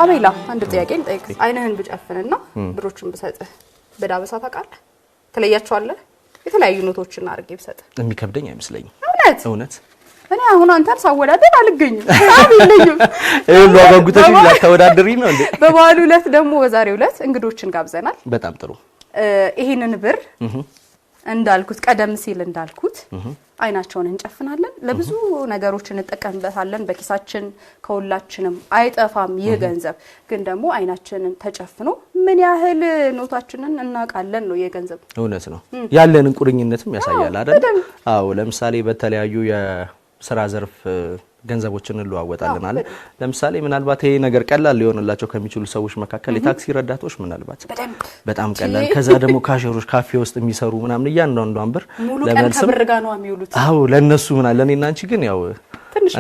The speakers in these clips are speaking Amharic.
አቤላ አንድ ጥያቄ ልጠይቅ አይነህን ብጨፍንና ብሮችን ብሰጥህ በዳበሳ ታውቃለህ ተለያቸዋለህ የተለያዩ ኖቶችን አድርጌ ብሰጥህ የሚከብደኝ አይመስለኝም እውነት እኔ አሁን አንተን ሳወዳደር አልገኝም ሳቢልኝም እሉ አባጉተሽ ያተወዳደሪ ነው እንዴ በባሉ ዕለት ደግሞ በዛሬው ዕለት እንግዶችን ጋብዘናል በጣም ጥሩ ይሄንን ብር እንዳልኩት ቀደም ሲል እንዳልኩት አይናቸውን እንጨፍናለን ለብዙ ነገሮች እንጠቀምበታለን በኪሳችን ከሁላችንም አይጠፋም ይህ ገንዘብ ግን ደግሞ አይናችንን ተጨፍኖ ምን ያህል ኖታችንን እናቃለን ነው የገንዘብ እውነት ነው ያለንን ቁርኝነትም ያሳያል አይደል አዎ ለምሳሌ በተለያዩ የሥራ ዘርፍ ገንዘቦችን እንለዋወጣለን አለ ለምሳሌ ምናልባት ይሄ ነገር ቀላል ሊሆንላቸው ከሚችሉ ሰዎች መካከል የታክሲ ረዳቶች ምናልባት በጣም ቀላል ከዛ ደግሞ ካሸሮች ካፌ ውስጥ የሚሰሩ ምናምን እያንዳንዷን ብር ለመልሰም ከብርጋ ነው የሚውሉት አዎ ለነሱ ምናል ለኔና አንቺ ግን ያው ትንሽ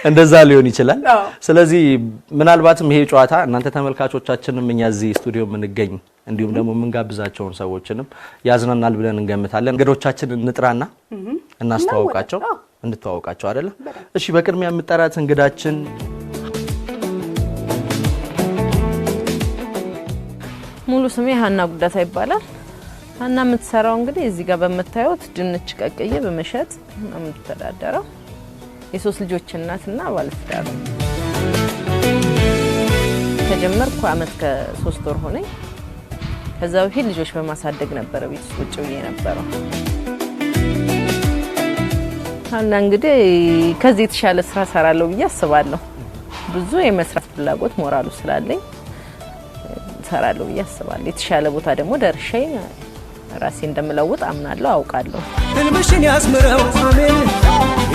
እንደዛ ሊሆን ይችላል ስለዚህ ምናልባትም ይሄ ጨዋታ እናንተ ተመልካቾቻችንም እኛ እዚህ ስቱዲዮ ምንገኝ እንዲሁም ደግሞ ምንጋብዛቸውን ሰዎችንም ያዝናናል ብለን እንገምታለን እንግዶቻችንን እንጥራና እናስተዋውቃቸው እንድትዋውቃቸው አይደለ እሺ በቅድሚያ የምጠራት እንግዳችን ሙሉ ስሜ ሀና ጉዳታ ይባላል ሀና የምትሰራው እንግዲህ እዚህ ጋር በመታየት ድንች ቀቀየ በመሸጥ ነው የምትተዳደረው የሶስት ልጆች እናትና ባለትዳር ተጀመርኩ አመት ከ3 ወር ሆነኝ ከዛ በፊት ልጆች በማሳደግ ነበር ቤት ውስጥ ቁጭ ብዬ ነበር አና እንግዲህ ከዚህ የተሻለ ስራ ሰራለሁ ብዬ አስባለሁ ብዙ የመስራት ፍላጎት ሞራሉ ስላለኝ ሰራለሁ ብዬ አስባለሁ የተሻለ ቦታ ደግሞ ደርሼ ራሴ እንደምለውጥ አምናለሁ አውቃለሁ ህልምሽን ያስምረው አሜን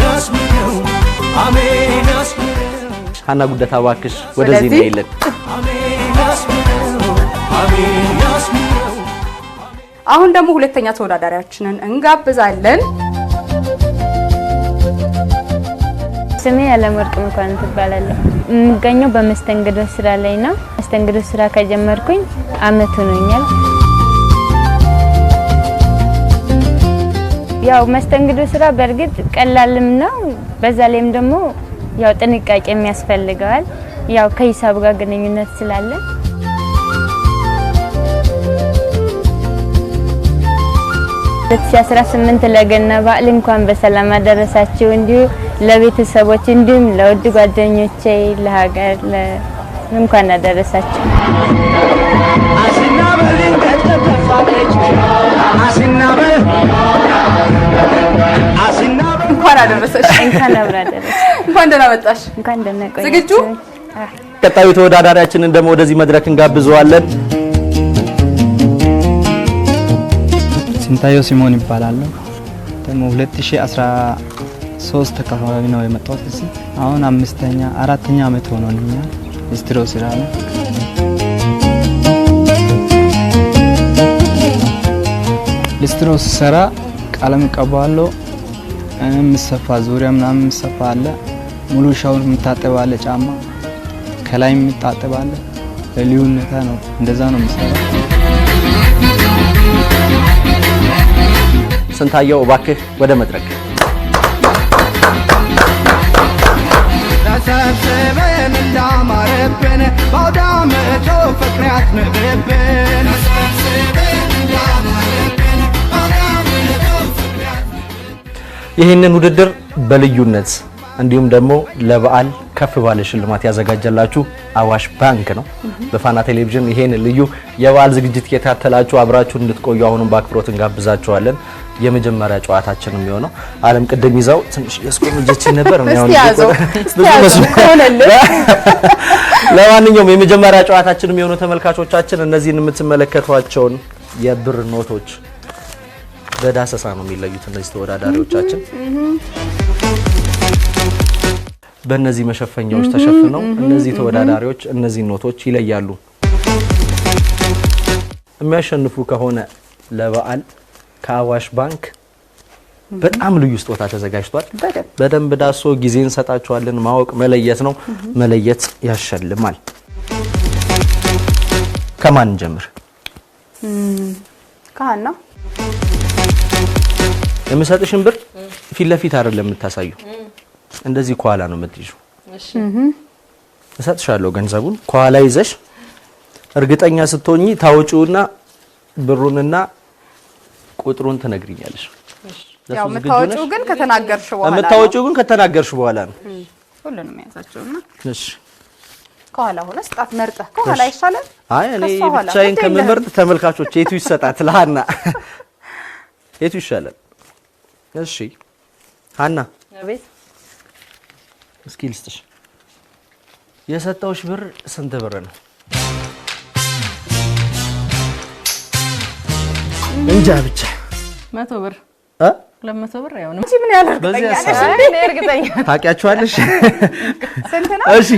ያስምረው አሜን ያስምረው ሀና ጉዳታ ባክሽ ወደዚህ ነው ይለን አሜን ያስምረው አሜን ያስምረው አሁን ደግሞ ሁለተኛ ተወዳዳሪያችንን እንጋብዛለን ስሜ ያለመርቅ እንኳን ትባላለህ የምገኘው በመስተንግዶ ስራ ላይ ነው መስተንግዶ ስራ ከጀመርኩኝ አመት ሆኖኛል ያው መስተንግዶ ስራ በርግጥ ቀላልም ነው በዛ ላይም ደግሞ ያው ጥንቃቄ የሚያስፈልጋል ያው ከሂሳብ ጋር ግንኙነት ስላለ 2018 ለገና በዓል እንኳን በሰላም አደረሳችሁ እንዲሁ ለቤተሰቦች እንዲሁም ለውድ ጓደኞቼ ለሀገር እንኳን አደረሳችሁ አስናበልን ከተፈፋለች አስናበል እንኳን አደረሰሽ እንኳን አብራደረሽ እንኳን ደህና መጣሽ እንኳን ደህና ቆያችሁ ዝግጁ ቀጣዩ ተወዳዳሪያችንን ደግሞ ወደዚህ መድረክ እንጋብዘዋለን ስንታየው ሲሞን ይባላል ደግሞ 2013 አካባቢ ነው የመጣሁት እዚህ አሁን አራተኛ አመት ሆኖኛል ሊስትሮ ስራ ነው ሊስትሮ ስራ ቀለም ቀባለው ምሰፋ ዙሪያ ምናምን ምሰፋ አለ ሙሉ ሻውን ምታጠባለ ጫማ ከላይ ምታጠባለ ለሊዩነታ ነው እንደዛ ነው የሚሰራው ስንታየው ባክህ ወደ መድረክ ተሰብስበን እንዳማረብን ባውዳመቶ ፍቅሪያት ንብብን ይህንን ውድድር በልዩነት እንዲሁም ደግሞ ለበዓል ከፍ ባለ ሽልማት ያዘጋጀላችሁ አዋሽ ባንክ ነው በፋና ቴሌቪዥን ይሄን ልዩ የበዓል ዝግጅት እየተከታተላችሁ አብራችሁ እንድትቆዩ አሁንም በአክብሮት እንጋብዛችኋለን የመጀመሪያ ጨዋታችን የሚሆነው ዓለም ቅድም ይዛው ትንሽ ያስቆመጀችን ነበር ነው ለማንኛውም የመጀመሪያ ጨዋታችን የሚሆነው ተመልካቾቻችን እነዚህን የምትመለከቷቸውን የብር ኖቶች በዳሰሳ ነው የሚለዩት እነዚህ ተወዳዳሪዎቻችን በእነዚህ መሸፈኛዎች ተሸፍነው እነዚህ ተወዳዳሪዎች እነዚህ ኖቶች ይለያሉ የሚያሸንፉ ከሆነ ለበዓል ከአዋሽ ባንክ በጣም ልዩ ስጦታ ተዘጋጅቷል በደንብ ዳሶ ጊዜን ሰጣችኋለን ማወቅ መለየት ነው መለየት ያሸልማል ከማን ጀምር ካህና የምሰጥሽን ብር ፊት ለፊት አይደለም የምታሳዩ እንደዚህ ኳላ ነው የምትይዙ እሰጥሻለሁ ገንዘቡን ከኋላ ይዘሽ እርግጠኛ ስትሆኚ ታውጪውና ብሩንና ቁጥሩን ትነግሪኛለሽ። ያው መታወቂው ግን ከተናገርሽ በኋላ ነው። ሁሉንም ያዛቸውና እሺ ከኋላ ሆነ ስጣት መርጠህ ከኋላ ይሻላል። አይ እኔ ብቻዬን ከምመርጥ ተመልካቾች የቱ ይሰጣት ለሃና የቱ ይሻላል? እሺ ሃና አቤት እስኪ ልስጥሽ። የሰጠውሽ ብር ስንት ብር ነው? እንጃ ብቻ 100 ብር 200 ብር ያው ነው። እሺ ምን ያለ እርግጠኛ ታውቂያቸዋለሽ? ስንት ነው? እሺ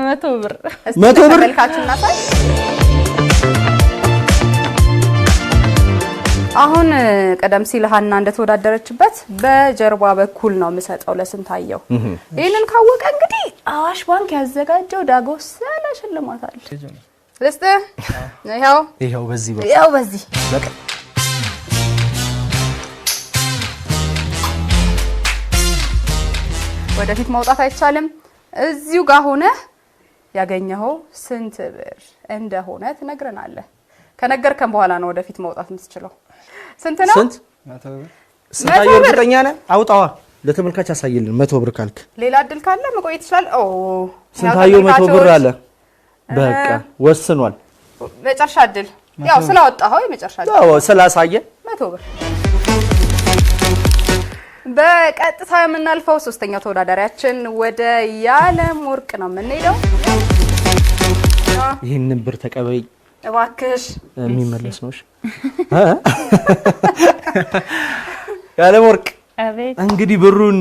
100 ብር 100 ብር ተመልካቹና ሳይ አሁን ቀደም ሲል ሃና እንደተወዳደረችበት በጀርባ በኩል ነው የምሰጠው ለስንታየው። ይሄንን ካወቀ እንግዲህ አዋሽ ባንክ ያዘጋጀው ዳጎስ ያለ ሽልማት አለ። ልስጥ ይሄው በዚህ በቃ ወደፊት መውጣት አይቻልም። እዚሁ ጋር ሆነ ያገኘኸው ስንት ብር እንደሆነ ትነግረናለህ። ከነገርከን በኋላ ነው ወደፊት መውጣት የምትችለው። ስንት ነው? 100 ብር። ስንታየው እርግጠኛ ነህ? አውጣዋ ለተመልካች አሳይልን። 100 ብር ካልክ ሌላ እድል ካለ መቆየት ይችላል። ስንታየው 100 ብር አለ። በቃ ወስኗል። መጨረሻ እድል ያው ስላወጣኸው የመጨረሻ እድል ያው ስላሳየ 100 ብር። በቀጥታ የምናልፈው ሶስተኛው ተወዳዳሪያችን ወደ ያለም ወርቅ ነው የምንሄደው። ይሄንን ብር ተቀበይ እባክሽ። የሚመለስ ነው። እሺ ያለም ወርቅ አቤት እንግዲህ ብሩን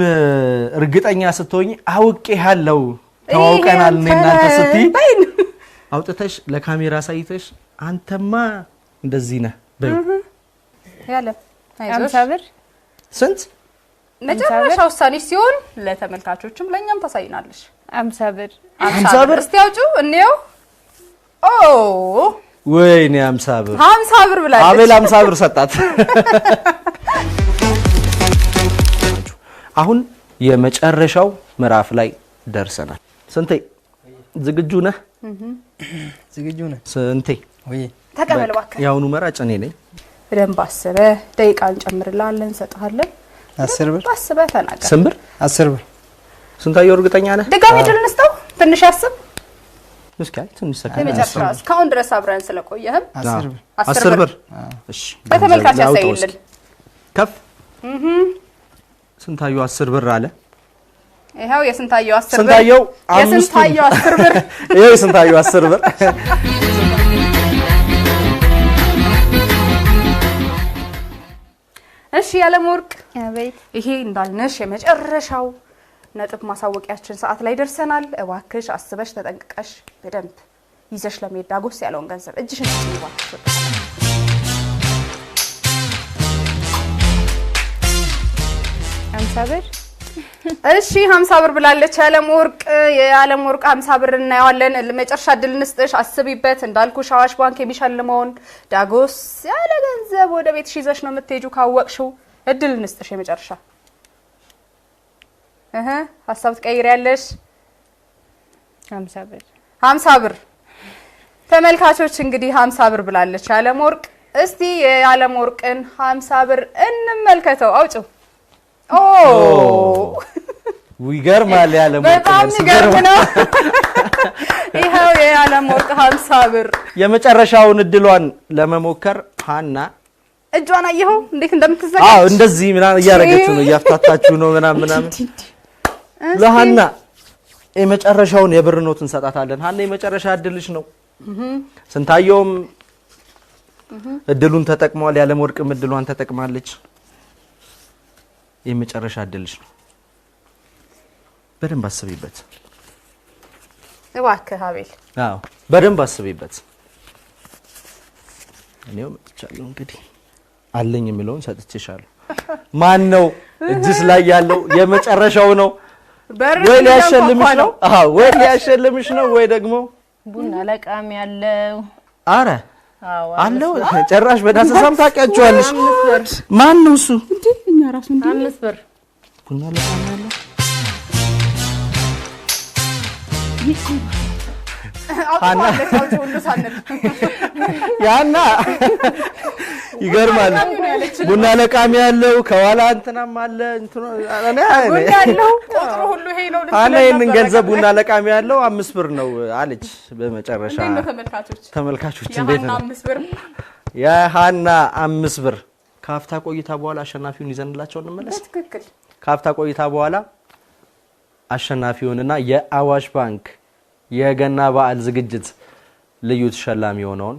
እርግጠኛ ስትሆኚ አውቄሃለሁ ተዋውቀናል እኔ እናንተ ስትይ አውጥተሽ ለካሜራ ሳይተሽ አንተማ እንደዚህ ነህ በይ። ያለም 50 ብር ስንት መጨረሻ ውሳኔ ሲሆን ለተመልካቾችም ለኛም ታሳይናለሽ። 50 ብር 50 ብር እስቲ አውጪው እንየው። ወይኔ 50 ብር 50 ብር ብላለች። አቤል 50 ብር ሰጣት። አሁን የመጨረሻው ምዕራፍ ላይ ደርሰናል። ስንቴ ዝግጁ ነህ? ዝግጁ ነህ? ስንቴ ወይ ተቀበል እባክህ። ያውኑ መራጭ እኔ ነኝ። በደንብ አስበህ ደቂቃ እንጨምርልሃለን እንሰጥሃለን። 10 ብር አስበህ ተናገር። ስንት ብር? 10 ብር። ስንታየው እርግጠኛ ነህ? ድጋሚ ድል እንስጠው። ትንሽ ያስብ እስኪ ትንሽ ሰከንድ የመጨረሻ እስካሁን ድረስ አብረን ስለቆየህም 10 ብር 10 ብር። እሺ በተመልካች ያሳይልን። ከፍ ስንታየው 10 ብር አለ። ይሄው የስንታየው 10 ብር ስንታየው የስንታየው 10 ብር ይሄው የስንታየው 10 ብር። እሺ ያለም ወርቅ አቤት ይሄ እንዳልነሽ የመጨረሻው ነጥብ ማሳወቂያችን ሰዓት ላይ ደርሰናል። እባክሽ አስበሽ ተጠንቅቀሽ በደንብ ይዘሽ ለመሄድ ዳጎስ ያለውን ገንዘብ እጅሽን ትይዋለሽ። 50 ብር እሺ 50 ብር ብላለች ያለም ወርቅ። የያለም ወርቅ 50 ብር እናየዋለን። ለመጨረሻ እድል እንስጥሽ፣ አስቢበት። እንዳልኩሽ አዋሽ ባንክ የሚሸልመውን ዳጎስ ያለ ገንዘብ ወደ ቤትሽ ይዘሽ ነው የምትሄጂው። ካወቅሽው እድል እንስጥሽ የመጨረሻ ሀሳብ ትቀይሪያለሽ። 50 ብር 50 ብር ተመልካቾች እንግዲህ 50 ብር ብላለች ያለም ወርቅ። እስቲ የያለም ወርቅን 50 ብር እንመልከተው። አውጪው። ይገርማል። ያለም ወርቅ በጣም ይገርም ነው። ይሄው የያለም ወርቅ 50 ብር። የመጨረሻውን እድሏን ለመሞከር ሃና እጇን አየኸው እንዴት እንደምትዘጋጅ? አዎ እንደዚህ ምናምን እያረገችው ነው፣ እያፍታታችሁ ነው ምናምን። ለሃና የመጨረሻውን የብር ኖት እንሰጣታለን። ሃና የመጨረሻ እድልሽ ነው። ስንታየውም እድሉን ተጠቅሟል፣ ያለም ወርቅም እድሏን ተጠቅማለች። የመጨረሻ እድልሽ ነው። በደንብ አስቢበት እባክህ አቤል። አዎ በደንብ አስቢበት። እኔው መጥቻለሁ እንግዲህ አለኝ የሚለውን ሰጥቼሻለሁ። ማን ነው እጅስ ላይ ያለው? የመጨረሻው ነው። ወይ ሊያሸልምሽ ነው? አዎ ወይ ሊያሸልምሽ ነው ወይ ደግሞ ቡና ለቃሚ ያለው። አረ አለው ጭራሽ በዳሰሳም ታውቂያቸዋለሽ። ማን ነው እሱ? እንዴ እኛ ራሱ እንዴ 5 ብር ቡና ለቃሚ ያለው ያና ይገርማል። ቡና ለቃሚ ያለው ከኋላ እንትናም አለ እንትኑ ቡና ያለው ቁጥሩ ሁሉ ይሄ ነው። አና ይሄንን ገንዘብ ቡና ለቃሚ ያለው 5 ብር ነው አለች። በመጨረሻ ተመልካቾች እንዴት ነው? 5 ብር የሃና 5 ብር። ካፍታ ቆይታ በኋላ አሸናፊውን ይዘንላቸው እንመለስ። ትክክል። ካፍታ ቆይታ በኋላ አሸናፊውንና የአዋሽ ባንክ የገና በዓል ዝግጅት ልዩ ተሸላሚ ሆነውን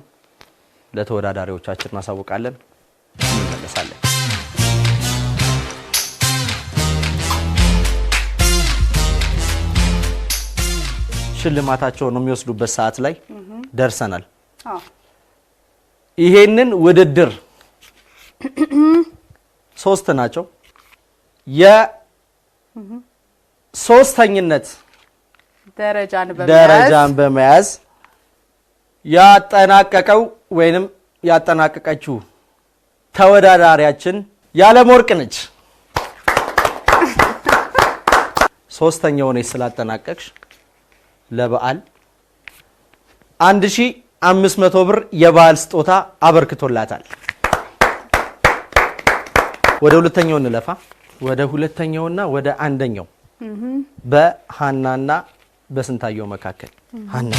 ለተወዳዳሪዎቻችን እናሳውቃለን። እንመለሳለን። ሽልማታቸውን የሚወስዱበት ሰዓት ላይ ደርሰናል። ይሄንን ውድድር 3 ናቸው። የሶስተኝነት ደረጃን በመያዝ ያጠናቀቀው ወይንም ያጠናቀቀችው ተወዳዳሪያችን ያለምወርቅ ነች። ሶስተኛው ሆነሽ ስላጠናቀቅሽ ለበዓል 1500 ብር የበዓል ስጦታ አበርክቶላታል። ወደ ሁለተኛው እንለፋ። ወደ ሁለተኛውና ወደ አንደኛው በሃናና በስንታየው መካከል ሃና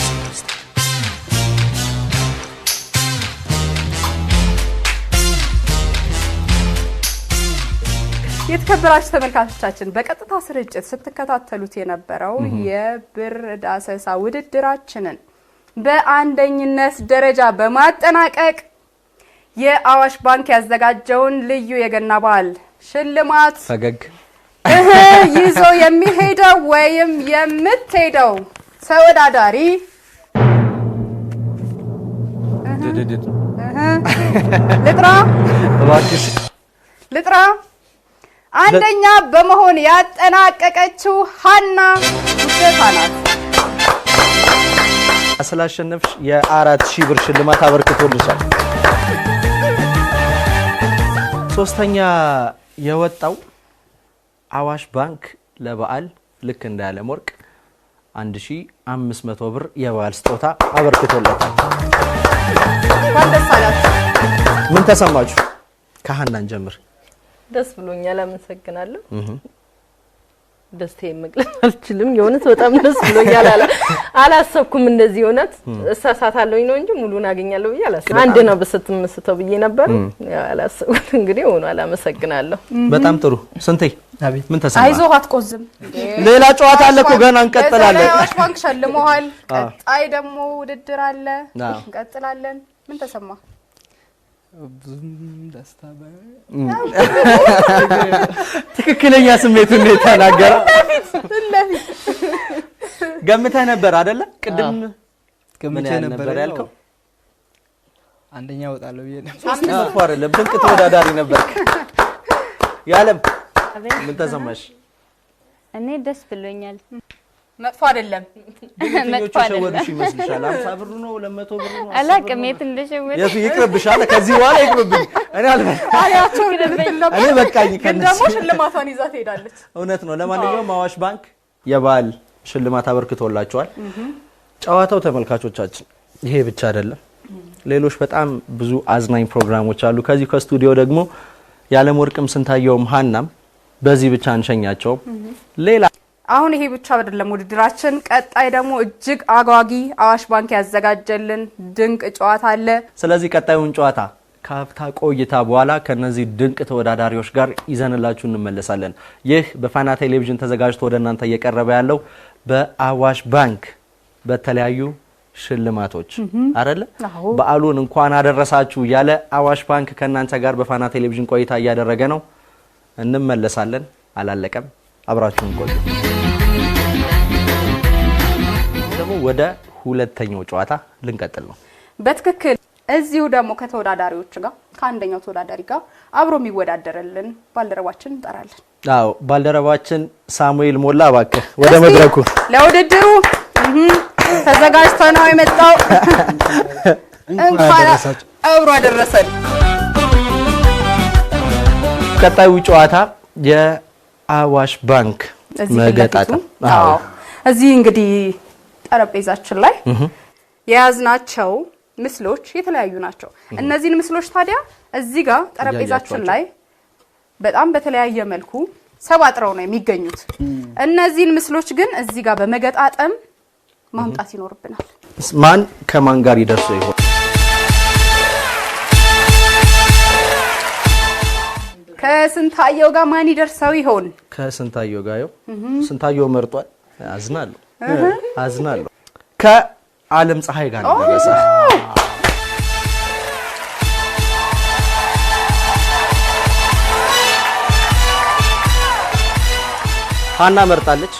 የተከበራችሁ ተመልካቾቻችን በቀጥታ ስርጭት ስትከታተሉት የነበረው የብር ዳሰሳ ውድድራችንን በአንደኝነት ደረጃ በማጠናቀቅ የአዋሽ ባንክ ያዘጋጀውን ልዩ የገና በዓል ሽልማት ፈገግ ይዞ የሚሄደው ወይም የምትሄደው ተወዳዳሪ ልጥራ አንደኛ በመሆን ያጠናቀቀችው ሃና ጉደታ ናት። ስላሸነፍሽ የ4000 ብር ሽልማት አበርክቶልሻል። ሶስተኛ የወጣው አዋሽ ባንክ ለበዓል ልክ እንደ ያለምወርቅ 1500 ብር የበዓል ስጦታ አበርክቶለታል። ምን ተሰማችሁ? ከሃናን ጀምር። ደስ ብሎኛል። አመሰግናለሁ። ደስታዬን መግለጽ አልችልም። የሆነት በጣም ደስ ብሎኛል። አላሰብኩም እንደዚህ የሆነት እሳሳታለሁኝ ነው እንጂ ሙሉን አገኛለሁ ብዬ አላሰብኩም። አንድ ነው በስትምስተው ብዬ ነበር። አላሰብኩት እንግዲህ ሆኗል። አመሰግናለሁ። በጣም ጥሩ። ስንቴ አቤት ምን ተሰማ? አይዞህ አትቆዝም። ሌላ ጨዋታ አለ እኮ ገና እንቀጥላለን። አዋሽ ባንክ ሸልሞሃል። ቀጣይ ደግሞ ውድድር አለ። እንቀጥላለን። ምን ተሰማ? ብዙም ደስታ ትክክለኛ ስሜቱን ነው የተናገረው። ገምተህ ነበር አይደለ? ቅድም ገምቼ ነበር ያልከው። አንደኛ ወጣለሁ ብዬ ነበር። አምስት አይደለም ድንቅ ተወዳዳሪ ነበር። ያለም ምን ተሰማሽ? እኔ ደስ ብሎኛል። መጥፎ አይደለም። መጥፎ አይደለም ይመስልሻል? 50 ብር ነው 200 ብር ነው? አላቅም የት እንደሸወደ ይቅርብሻል። ከዚህ በኋላ ይቅርብኝ። እኔ አልያቸው እኔ በቃኝ። ከነሱ ሽልማቷን ይዛ ትሄዳለች። እውነት ነው። ለማንኛውም አዋሽ ባንክ የበዓል ሽልማት አበርክቶላቸዋል። ጨዋታው ተመልካቾቻችን ይሄ ብቻ አይደለም። ሌሎች በጣም ብዙ አዝናኝ ፕሮግራሞች አሉ። ከዚህ ከስቱዲዮ ደግሞ ያለምወርቅም ስንታየውም ሃናም በዚህ ብቻ አንሸኛቸው። ሌላ አሁን ይሄ ብቻ አይደለም ውድድራችን። ቀጣይ ደግሞ እጅግ አጓጊ አዋሽ ባንክ ያዘጋጀልን ድንቅ ጨዋታ አለ። ስለዚህ ቀጣዩን ጨዋታ ካፍታ ቆይታ በኋላ ከነዚህ ድንቅ ተወዳዳሪዎች ጋር ይዘንላችሁ እንመለሳለን። ይህ በፋና ቴሌቪዥን ተዘጋጅቶ ወደ እናንተ እየቀረበ ያለው በአዋሽ ባንክ በተለያዩ ሽልማቶች አይደለ? በዓሉን እንኳን አደረሳችሁ ያለ አዋሽ ባንክ ከናንተ ጋር በፋና ቴሌቪዥን ቆይታ እያደረገ ነው። እንመለሳለን። አላለቀም። አብራችሁን ቆዩ። ደግሞ ወደ ሁለተኛው ጨዋታ ልንቀጥል ነው። በትክክል እዚሁ ደግሞ ከተወዳዳሪዎች ጋር ከአንደኛው ተወዳዳሪ ጋር አብሮ የሚወዳደርልን ባልደረባችን እንጠራለን። አዎ ባልደረባችን ሳሙኤል ሞላ እባክህ ወደ መድረኩ። ለውድድሩ ተዘጋጅቶ ነው የመጣው። እንኳን አብሮ አደረሰን። ቀጣዩ ጨዋታ የአዋሽ ባንክ መገጣጠም። አዎ እዚህ እንግዲህ ጠረጴዛችን ላይ የያዝናቸው ምስሎች የተለያዩ ናቸው። እነዚህን ምስሎች ታዲያ እዚህ ጋር ጠረጴዛችን ላይ በጣም በተለያየ መልኩ ሰባጥረው ነው የሚገኙት። እነዚህን ምስሎች ግን እዚህ ጋር በመገጣጠም ማምጣት ይኖርብናል። ማን ከማን ጋር ይደርሰው ይሆን? ከስንታየው ጋር ማን ይደርሰው ይሆን? ከስንታየው ጋር ስንታየው መርጧል። አዝናለሁ። ከዓለም ፀሐይ ጋር ነው ደረሰ። ሀና መርጣለች።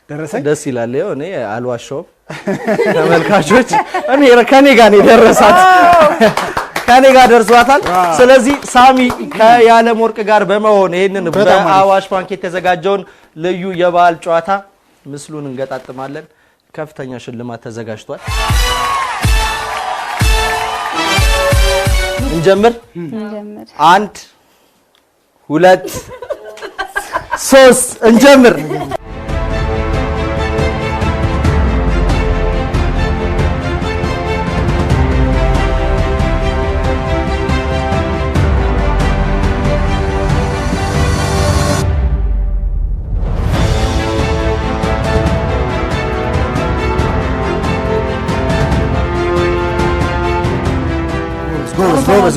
ደረሰኝ ደስ ይላል። እኔ አልዋሻውም ተመልካቾች፣ ከኔ ጋር ነው የደረሳት። ከኔ ጋር ደርሷታል። ስለዚህ ሳሚ ከያለም ወርቅ ጋር በመሆን ይሄንን በአዋሽ ባንክ የተዘጋጀውን ልዩ የበዓል ጨዋታ ምስሉን እንገጣጥማለን። ከፍተኛ ሽልማት ተዘጋጅቷል። እንጀምር። 1 2 3 እንጀምር።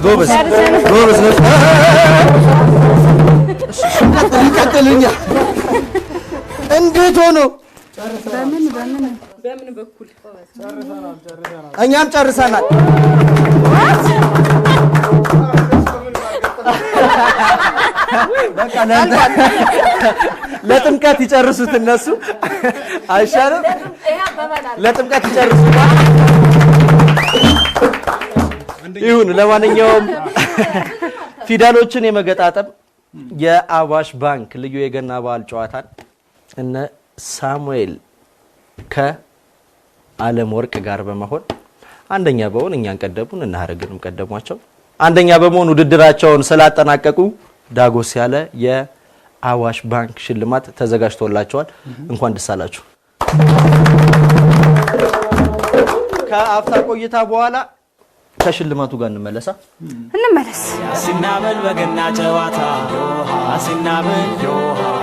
ጎበዝ ይቀጥልኛ። እንዴት ሆኖ በምን በኩል እኛም ጨርሰናል። በቃ ለጥምቀት ይጨርሱት እነሱ አይሻልም? ለጥምቀት ይጨርሱት ይሁን። ለማንኛውም ፊደሎችን የመገጣጠም የአዋሽ ባንክ ልዩ የገና በዓል ጨዋታን እነ ሳሙኤል ከዓለም ወርቅ ጋር በመሆን አንደኛ በመሆን እኛን ቀደሙን እና ሀረግንም ቀደሟቸው። አንደኛ በመሆን ውድድራቸውን ስላጠናቀቁ ዳጎስ ያለ የአዋሽ ባንክ ሽልማት ተዘጋጅቶላቸዋል። እንኳን ደስ አላችሁ። ከአፍታ ቆይታ በኋላ ከሽልማቱ ጋር እንመለስ። ሲናበል በገና ጨዋታ ሲናበል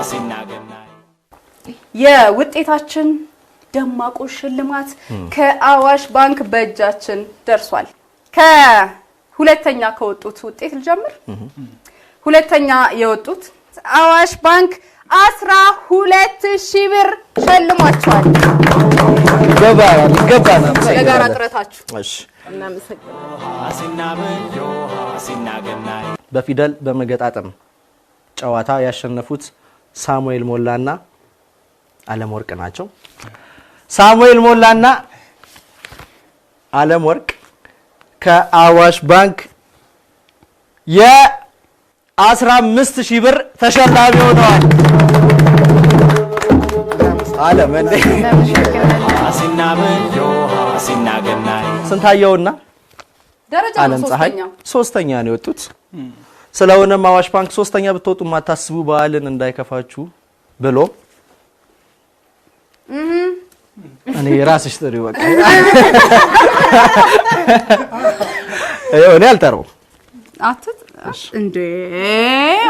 ሲናገና የውጤታችን ደማቁ ሽልማት ከአዋሽ ባንክ በእጃችን ደርሷል። ከሁለተኛ ከወጡት ውጤት ልጀምር። ሁለተኛ የወጡት አዋሽ ባንክ 12,000 ብር ሸልሟቸዋል። ገባና ለጋራ ጥረታችሁ እሺ እናመሰግናለን። በፊደል በመገጣጠም ጨዋታ ያሸነፉት ሳሙኤል ሞላና ዓለም ወርቅ ናቸው። ሳሙኤል ሞላና ዓለም ወርቅ ከአዋሽ ባንክ የ15,000 ብር ተሸላሚ ሆነዋል። ዓለም እንደ ስንታየውና ዓለም ፀሐይ ሶስተኛ ነው የወጡት። ስለሆነም አዋሽ ባንክ ሶስተኛ ብትወጡ ማታስቡ በዓልን እንዳይከፋችሁ ብሎ እኔ ራስሽ ጥሪ ወጣ እኔ አልጠራውም። አትት እንዴ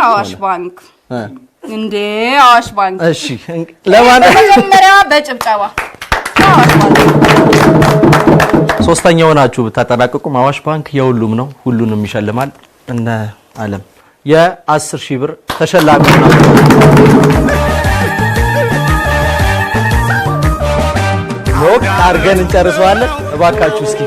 አዋሽ ባንክ እንዴ አዋሽ ባንክ። እሺ ለመጀመሪያ በጭብጨባ ሶስተኛው ናችሁ ብታጠናቅቁም አዋሽ ባንክ የሁሉም ነው፣ ሁሉንም ይሸልማል። እነ ዓለም የ10,000 ብር ተሸላሚ ናቸው። ሞቅ አድርገን እንጨርሰዋለን። እባካችሁ እስኪ